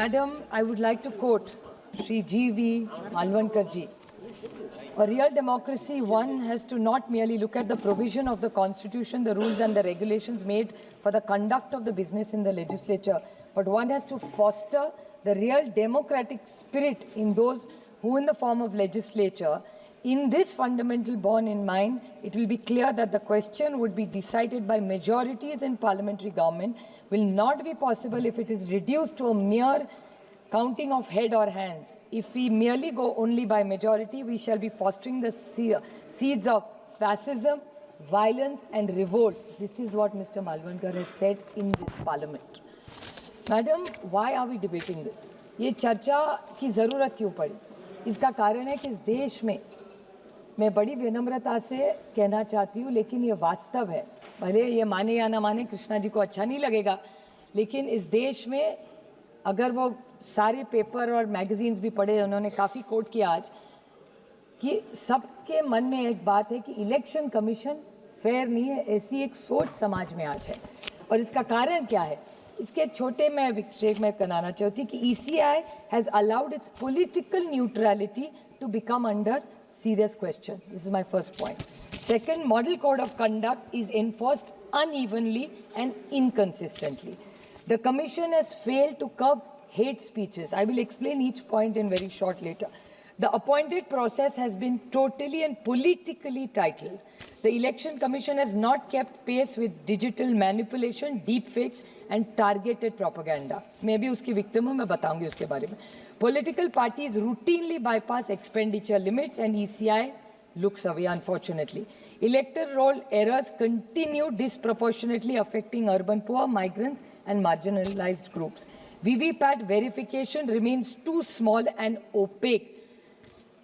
Madam, I would like to quote Shri G.V. Malvankar ji. A real democracy, one has to not merely look at the provision of the constitution, the rules and the regulations made for the conduct of the business in the legislature, but one has to foster the real democratic spirit in those who in the form of legislature. In this fundamental borne in mind, it will be clear that the question would be decided by majorities in parliamentary government will not be possible if it is reduced to a mere counting of head or hands. If we merely go only by majority, we shall be fostering the seeds of fascism, violence and revolt. This is what Mr. Malvankar has said in this parliament. Madam, why are we debating this? ये चर्चा की ज़रूरत क्यों पड़ी? इसका कारण है कि इस देश में मैं बड़ी विनम्रता से कहना चाहती हूँ, लेकिन ये वास्तव है, भले ये माने या ना माने, कृष्णा जी को अच्छा नहीं लगेगा, लेकिन इस देश में अगर वो सारे पेपर और मैगजीन्स भी पढ़े, उन्होंने काफ़ी कोट किया आज, कि सबके मन में एक बात है कि इलेक्शन कमीशन फेयर नहीं है, ऐसी एक सोच समाज में आज है। और इसका कारण क्या है? इसके छोटे मैं विक्षेप में कराना चाहती कि ECI has allowed its political neutrality to become under serious question. This is my first point. Second, model code of conduct is enforced unevenly and inconsistently. The commission has failed to curb hate speeches. I will explain each point in very short later. The appointed process has been totally and politically titled. The election commission has not kept pace with digital manipulation, deepfakes and targeted propaganda. मैं भी उसकी victim हूँ, मैं बताऊंगी उसके बारे में. Political parties routinely bypass expenditure limits and ECI looks away, unfortunately. Electoral roll errors continue disproportionately affecting urban poor, migrants and marginalized groups. VVPAT verification remains too small and opaque.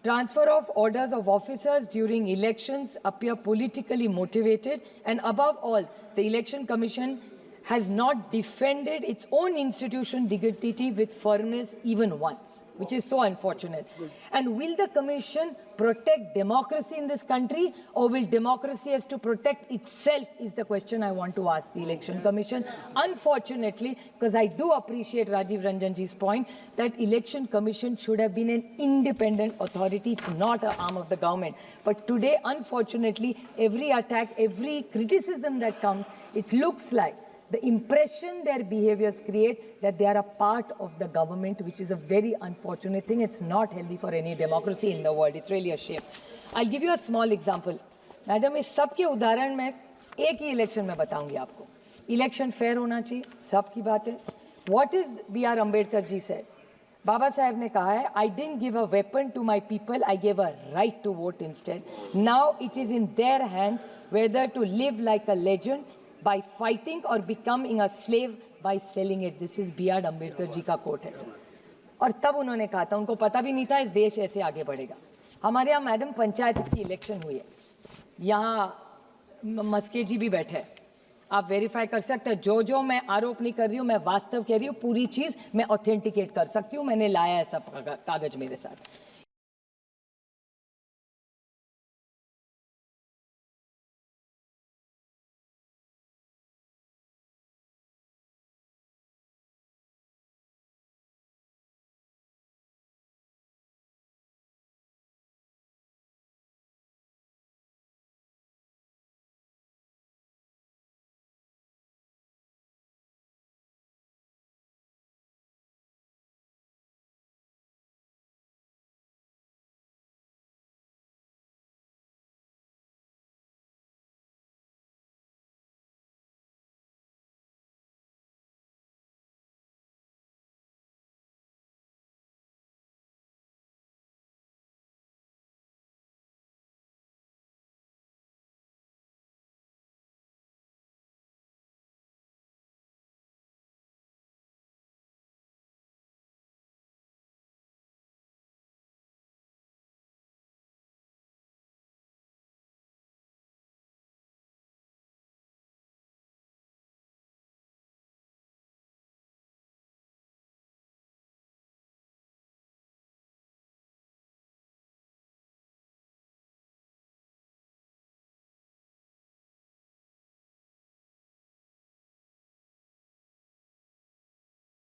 Transfer of orders of officers during elections appear politically motivated, and above all, the Election Commission has not defended its own institution dignity with firmness even once, which is so unfortunate. And will the Commission protect democracy in this country, or will democracy has to protect itself, is the question I want to ask the Election Commission. Unfortunately, because I do appreciate Rajiv Ranjanji's point that Election Commission should have been an independent authority. It's not an arm of the government. But today, unfortunately, every attack, every criticism that comes, it looks like the impression their behaviors create that they are a part of the government, which is a very unfortunate thing. It's not healthy for any democracy in the world. It's really a shame. I'll give you a small example. Madam, इस सब के उदाहरण में एक ही election में बताऊंगी आपको. Election fair होना चाहिए, सबकी बात है. What is B.R. Ambedkar ji said? बाबा साहब ने कहा है, I didn't give a weapon to my people, I gave a right to vote instead. Now it is in their hands whether to live like a legend by fighting or becoming a slave by selling it. This is B.R. Ambedkar जी का coat है sir. और तब उन्होंने कहा था, उनको पता भी नहीं था इस देश ऐसे आगे बढ़ेगा. हमारे यहाँ मैडम पंचायत की इलेक्शन हुई है, यहाँ मस्के जी भी बैठे हैं, आप वेरीफाई कर सकते हैं. जो मैं आरोप नहीं कर रही हूँ, मैं वास्तव कह रही हूँ, पूरी चीज़ मैं ऑथेंटिकेट कर सकती हूँ, मैंने लाया है सब कागज मेरे साथ.